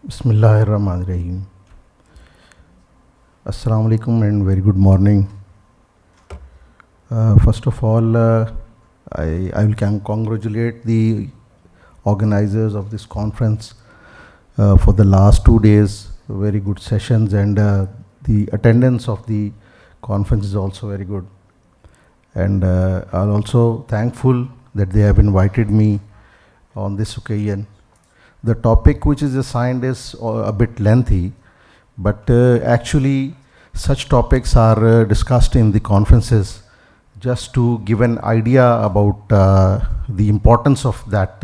Bismillahirrahmanirrahim. Assalamu alaikum and very good morning. First of all, I will congratulate the organizers of this conference for the last 2 days, very good sessions, and the attendance of the conference is also very good. And I'm also thankful that they have invited me on this occasion. The topic which is assigned is a bit lengthy, but actually such topics are discussed in the conferences just to give an idea about the importance of that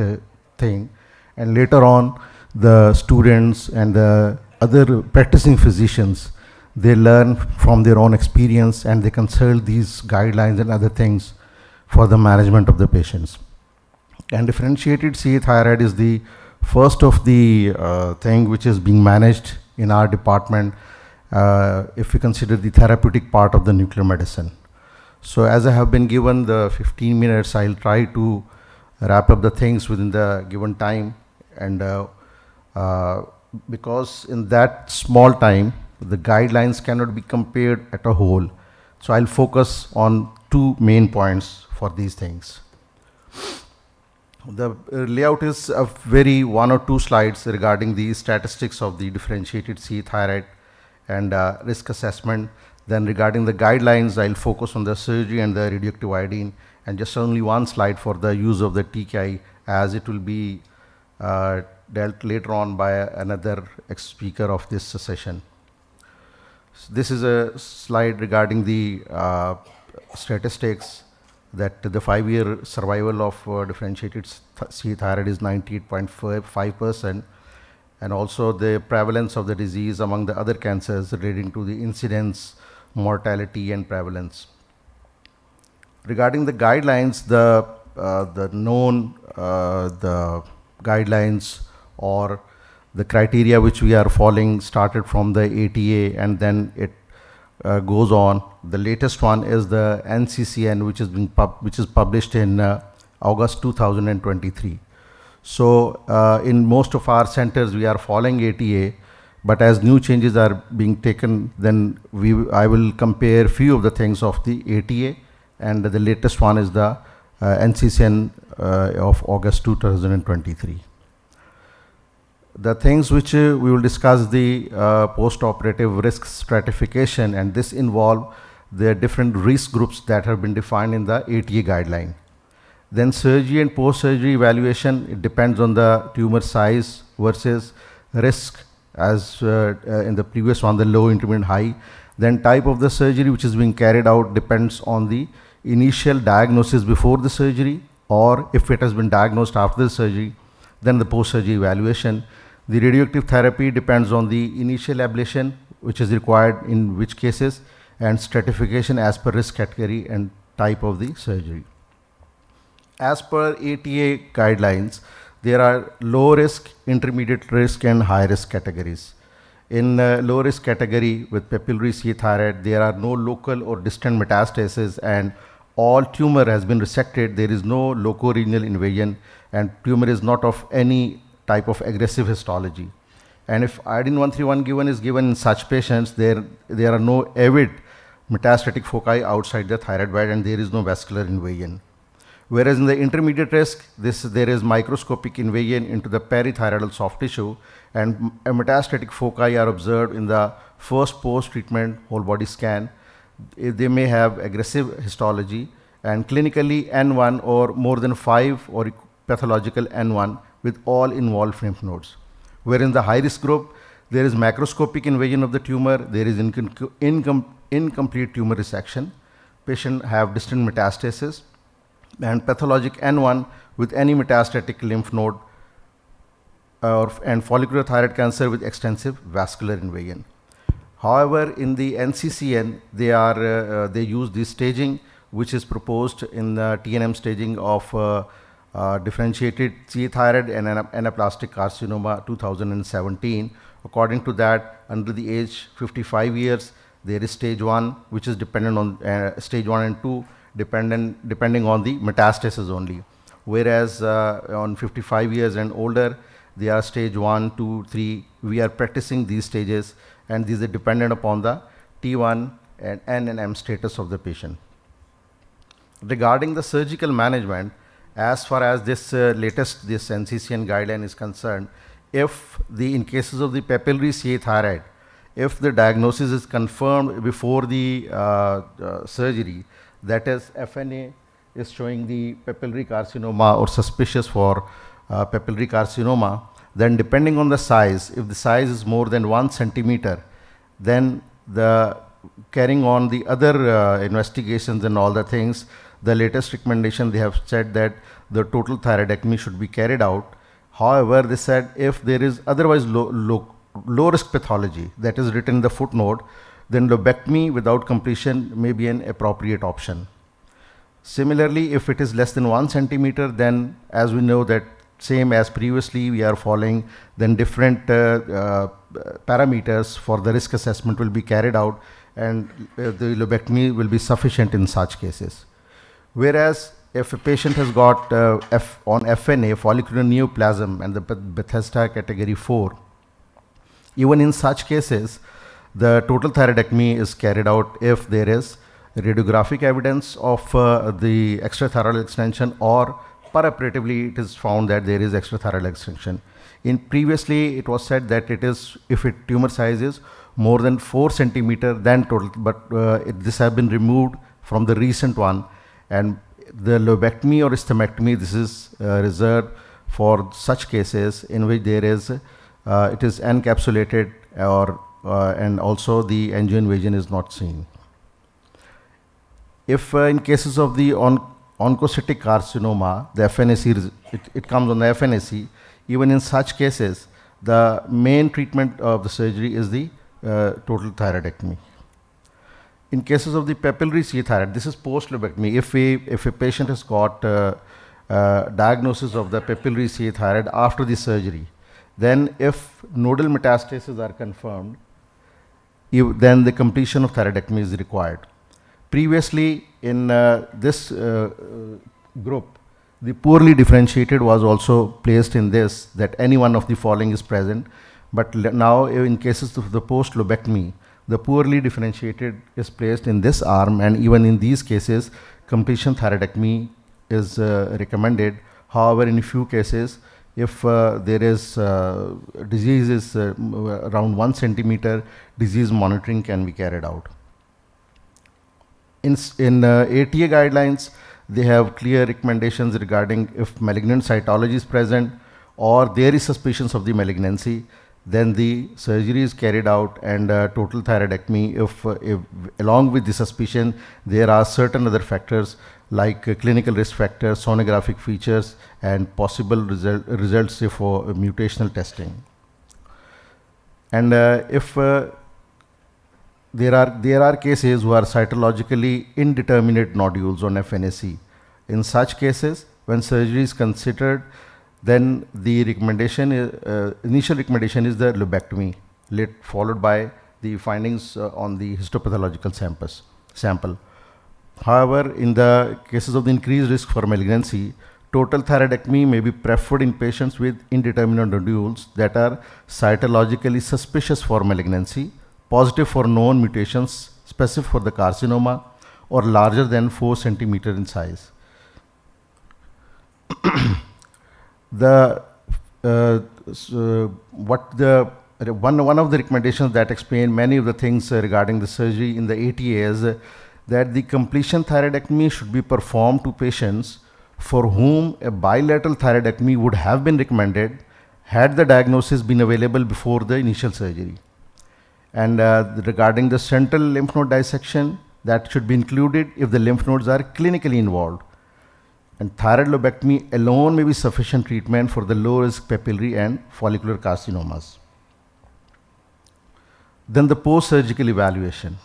thing, and later on the students and the other practicing physicians, they learn from their own experience and they consult these guidelines and other things for the management of the patients. And differentiated CA thyroid is the first of the thing which is being managed in our department if we consider the therapeutic part of the nuclear medicine. So as I have been given the 15 minutes, I'll try to wrap up the things within the given time, and because in that small time the guidelines cannot be compared at a whole, so I'll focus on two main points for these things. The layout is a very one or two slides regarding the statistics of the differentiated CA thyroid and risk assessment. Then regarding the guidelines, I'll focus on the surgery and the radioactive iodine, and just only one slide for the use of the TKI, as it will be dealt later on by another speaker of this session. So this is a slide regarding the statistics, that the 5-year survival of differentiated CA thyroid is 98.5%, and also the prevalence of the disease among the other cancers relating to the incidence, mortality, and prevalence. Regarding the guidelines, the known the guidelines or the criteria which we are following started from the ATA, and then it goes on. The latest one is the NCCN, which is published in August 2023. So in most of our centers we are following ATA, but as new changes are being taken, then I will compare few of the things of the ATA, and the latest one is the NCCN of August 2023. The things which we will discuss, the post-operative risk stratification, and this involve the different risk groups that have been defined in the ATA guideline. Then surgery and post-surgery evaluation, it depends on the tumor size versus risk, as in the previous one, the low, intermediate, high. Then type of the surgery which is being carried out depends on the initial diagnosis before the surgery, or if it has been diagnosed after the surgery, then the post-surgery evaluation. The radioactive therapy depends on the initial ablation which is required in which cases, and stratification as per risk category and type of the surgery. As per ATA guidelines, there are low risk, intermediate risk, and high risk categories. In low risk category with papillary CA thyroid, there are no local or distant metastasis, and all tumor has been resected. There is no loco-regional invasion, and tumor is not of any type of aggressive histology. And if iodine 131 is given in such patients, there are no avid metastatic foci outside the thyroid bed, and there is no vascular invasion. Whereas in the intermediate risk, there is microscopic invasion into the parathyroidal soft tissue, and metastatic foci are observed in the first post-treatment whole body scan. They may have aggressive histology, and clinically N1 or more than 5 or pathological N1 with all involved lymph nodes. Where in the high risk group, there is macroscopic invasion of the tumor, there is incomplete tumor resection, patient have distant metastasis, and pathologic N1 with any metastatic lymph node, and follicular thyroid cancer with extensive vascular invasion. However, in the NCCN, they use this staging which is proposed in the TNM staging of differentiated CA thyroid and anaplastic carcinoma 2017. According to that, under the age 55 years, there is stage 1, which is dependent on stage 1 and 2, depending on the metastasis only. Whereas on 55 years and older, they are stage 1, 2, 3, we are practicing these stages, and these are dependent upon the T1 and N and M status of the patient. Regarding the surgical management, as far as this latest this NCCN guideline is concerned, if in cases of the papillary CA thyroid, if the diagnosis is confirmed before the surgery, that is FNA is showing the papillary carcinoma or suspicious for papillary carcinoma, then depending on the size, if the size is more than 1 centimeter, then the carrying on the other investigations and all the things, the latest recommendation they have said that the total thyroidectomy should be carried out. However, they said if there is otherwise low risk pathology, that is written in the footnote, then lobectomy without completion may be an appropriate option. Similarly, if it is less than 1 centimeter, then as we know that same as previously we are following, then different parameters for the risk assessment will be carried out, and the lobectomy will be sufficient in such cases. Whereas if a patient has got on FNA, follicular neoplasm, and the Bethesda category 4, even in such cases, the total thyroidectomy is carried out if there is radiographic evidence of the extrathyroidal extension, or perioperatively it is found that there is extrathyroidal extension. In previously, it was said that it is if it tumor size is more than 4 centimeter, then total, but this has been removed from the recent one, and the lobectomy or hysterectomy, this is reserved for such cases in which there is it is encapsulated or and also the angioinvasion is not seen. If in cases of the oncocytic carcinoma, the FNAC, it comes on the FNAC, even in such cases, the main treatment of the surgery is the total thyroidectomy. In cases of the papillary CA thyroid, this is post-lobectomy. If a patient has got diagnosis of the papillary CA thyroid after the surgery, then if nodal metastases are confirmed, then the completion of thyroidectomy is required. Previously, in this group, the poorly differentiated was also placed in this, that any one of the following is present. But now, in cases of the post-lobectomy, the poorly differentiated is placed in this arm, and even in these cases, completion thyroidectomy is recommended. However, in a few cases, if there is disease is around 1 centimeter, disease monitoring can be carried out. In ATA guidelines, they have clear recommendations regarding if malignant cytology is present or there is suspicions of the malignancy, then the surgery is carried out, and total thyroidectomy if along with the suspicion there are certain other factors like clinical risk factors, sonographic features, and possible results for mutational testing. And if there are cases who are cytologically indeterminate nodules on FNAC. In such cases, when surgery is considered, then the recommendation initial recommendation is the lobectomy, followed by the findings on the histopathological sample. However, in the cases of the increased risk for malignancy, total thyroidectomy may be preferred in patients with indeterminate nodules that are cytologically suspicious for malignancy, positive for known mutations, specific for the carcinoma, or larger than 4 centimeter in size. One of the recommendations that explain many of the things regarding the surgery in the ATA is that the completion thyroidectomy should be performed to patients for whom a bilateral thyroidectomy would have been recommended had the diagnosis been available before the initial surgery. And regarding the central lymph node dissection, that should be included if the lymph nodes are clinically involved. And thyroid lobectomy alone may be sufficient treatment for the low-risk papillary and follicular carcinomas. Then the post-surgical evaluation.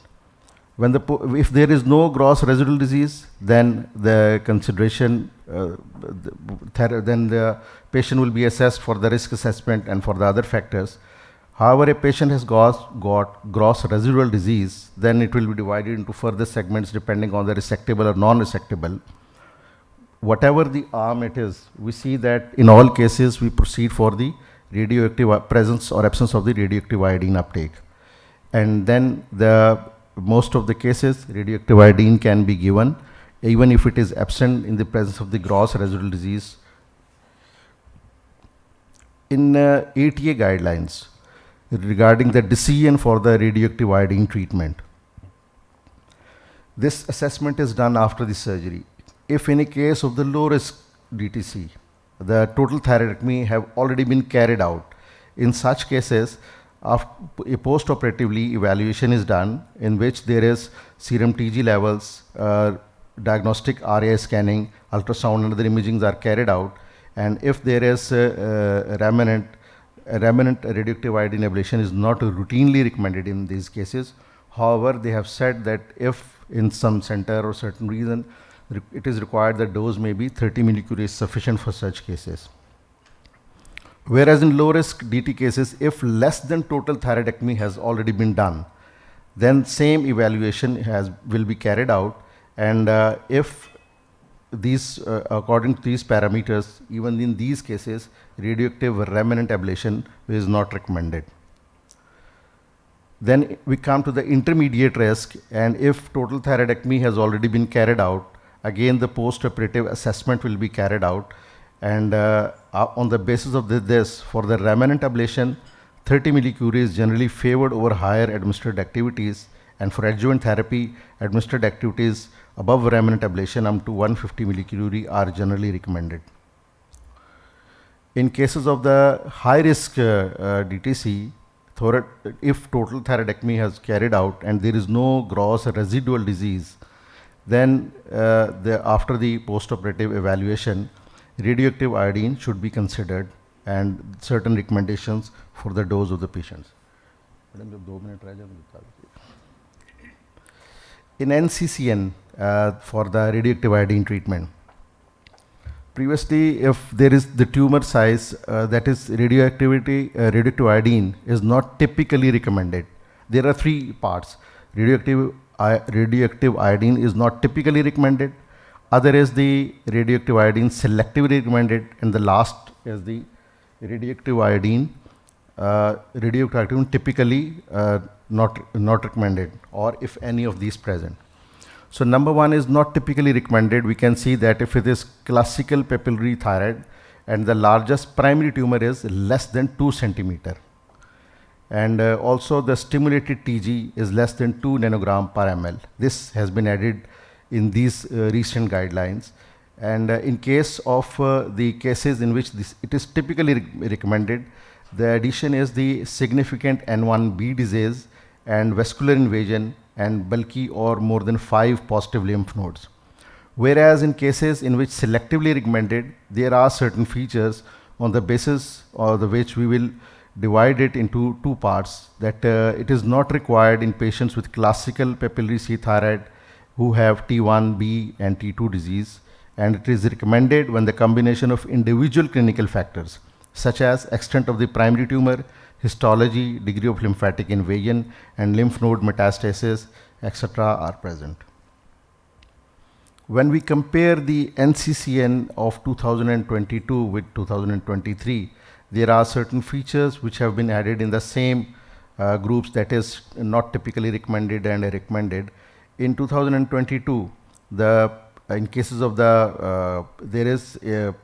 If there is no gross residual disease, then the consideration, then the patient will be assessed for the risk assessment and for the other factors. However, a patient has got gross residual disease, then it will be divided into further segments depending on the resectable or non-resectable. Whatever the arm it is, we see that in all cases we proceed for the radioactive presence or absence of the radioactive iodine uptake. And then the most of the cases, radioactive iodine can be given even if it is absent in the presence of the gross residual disease. In ATA guidelines regarding the decision for the radioactive iodine treatment, this assessment is done after the surgery. If in a case of the low risk DTC, the total thyroidectomy have already been carried out, in such cases, a post-operatively evaluation is done in which there is serum TG levels, diagnostic RAI scanning, ultrasound and other imagings are carried out, and if there is remnant radioactive iodine ablation is not routinely recommended in these cases. However, they have said that if in some center or certain reason it is required, the dose may be 30 millicurie is sufficient for such cases. Whereas in low risk DT cases, if less than total thyroidectomy has already been done, then same evaluation will be carried out, and if these according to these parameters, even in these cases radioactive remnant ablation is not recommended. Then we come to the intermediate risk, and if total thyroidectomy has already been carried out, again the post-operative assessment will be carried out, and on the basis of this, for the remnant ablation, 30 millicurie is generally favored over higher administered activities, and for adjuvant therapy, administered activities above remnant ablation up to 150 millicurie are generally recommended. In cases of the high risk DTC, if total thyroidectomy has carried out and there is no gross residual disease, then after the post-operative evaluation, radioactive iodine should be considered and certain recommendations for the dose of the patients. In NCCN for the radioactive iodine treatment, previously if there is the tumor size that is radioactive iodine is not typically recommended. There are three parts. Radioactive iodine is not typically recommended. Other is the radioactive iodine selectively recommended, and the last is the radioactive iodine typically not recommended, or if any of these present. So number one is not typically recommended. We can see that if it is classical papillary thyroid and the largest primary tumor is less than 2 centimeter, and also the stimulated TG is less than 2 nanogram per ml. This has been added in these recent guidelines, and in case of the cases in which it is typically recommended, the addition is the significant N1B disease and vascular invasion and bulky or more than 5 positive lymph nodes. Whereas in cases in which selectively recommended, there are certain features on the basis of which we will divide it into two parts, that it is not required in patients with classical papillary C thyroid who have T1B and T2 disease, and it is recommended when the combination of individual clinical factors such as extent of the primary tumor, histology, degree of lymphatic invasion, and lymph node metastasis, etc. are present. When we compare the NCCN of 2022 with 2023, there are certain features which have been added in the same groups, that is not typically recommended and recommended. In 2022, in cases of there is a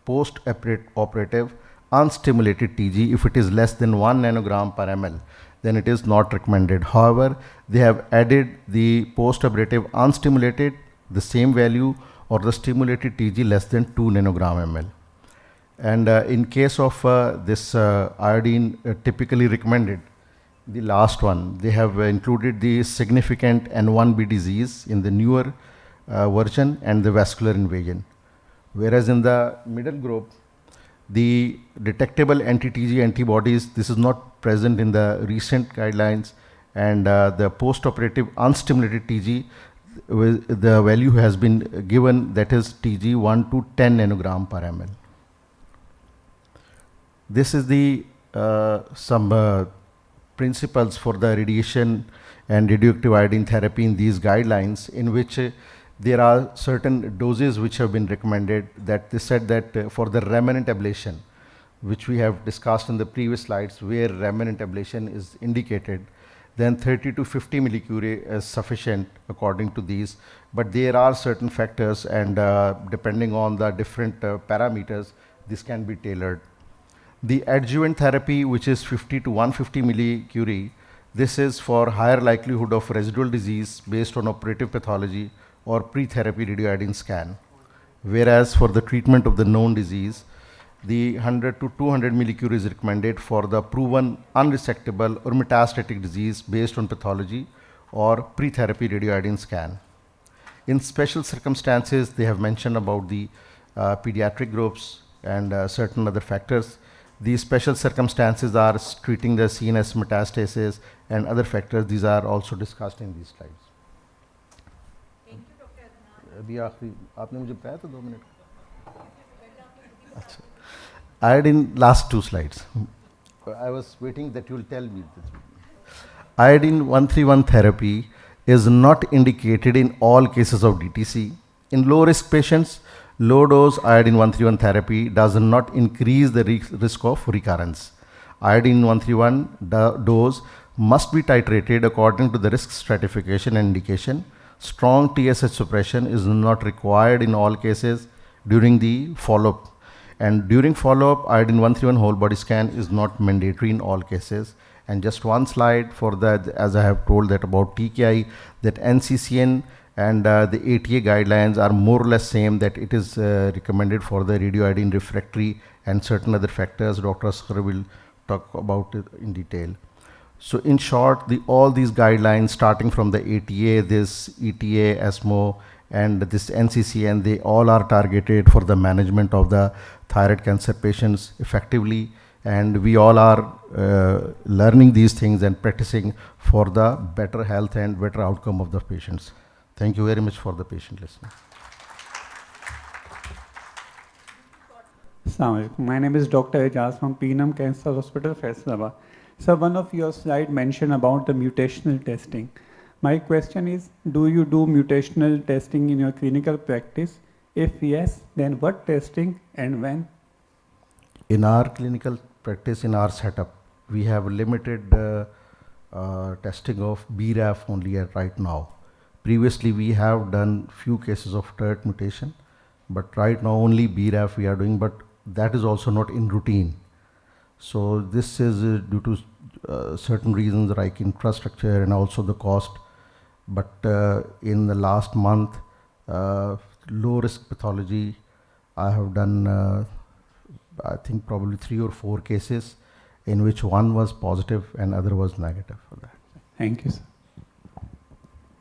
post-operative unstimulated TG. If it is less than 1 nanogram per ml, then it is not recommended. However, they have added the post-operative unstimulated, the same value, or the stimulated TG less than 2 nanogram ml. And in case of this iodine typically recommended, the last one, they have included the significant N1B disease in the newer version and the vascular invasion. Whereas in the middle group, the detectable anti-TG antibodies, this is not present in the recent guidelines, and the post-operative unstimulated TG, the value has been given, that is TG 1 to 10 nanogram per ml. This is the some principles for the radiation and radioactive iodine therapy in these guidelines, in which there are certain doses which have been recommended, that they said that for the remnant ablation, which we have discussed in the previous slides, where remnant ablation is indicated, then 30 to 50 millicurie is sufficient according to these. But there are certain factors, and depending on the different parameters, this can be tailored. The adjuvant therapy, which is 50 to 150 millicurie, this is for higher likelihood of residual disease based on operative pathology or pre-therapy radioiodine scan. Whereas for the treatment of the known disease, the 100 to 200 millicurie is recommended for the proven unresectable or metastatic disease based on pathology or pre-therapy radioiodine scan. In special circumstances, they have mentioned about the pediatric groups and certain other factors. These special circumstances are treating the CNS metastasis and other factors. These are also discussed in these slides. Thank you, Dr. Adnan. अभी आखिरी आपने मुझे बताया था 2 minute अच्छा I had in last 2 slides. I was waiting that you will tell me this. Iodine 131 therapy is not indicated in all cases of DTC. In low risk patients, low dose iodine 131 therapy does not increase the risk of recurrence. Iodine 131 dose must be titrated according to the risk stratification and indication. Strong TSH suppression is not required in all cases during the follow-up. And during follow-up, iodine 131 whole body scan is not mandatory in all cases. And just one slide for that, as I have told that about TKI, that NCCN and the ATA guidelines are more or less same, that it is recommended for the radioiodine refractory and certain other factors. Dr. Asghar will talk about it in detail. So in short, all these guidelines starting from the ATA, this ETA, ESMO, and this NCCN, they all are targeted for the management of the thyroid cancer patients effectively, and we all are learning these things and practicing for the better health and better outcome of the patients. Thank you very much for the patient listening. Assalamu alaikum. My name is Dr. Ijaz from Peenam Cancer Hospital, Faisalabad. So one of your slides mentioned about the mutational testing. My question is, do you do mutational testing in your clinical practice? If yes, then what testing and when? In our clinical practice, in our setup, we have limited testing of BRAF only right now. Previously, we have done few cases of TERT mutation, but right now only BRAF we are doing, but that is also not in routine. So this is due to certain reasons like infrastructure and also the cost. But in the last month, low risk pathology, I have done, I think probably 3 or 4 cases in which one was positive and other was negative for that. Thank you, sir.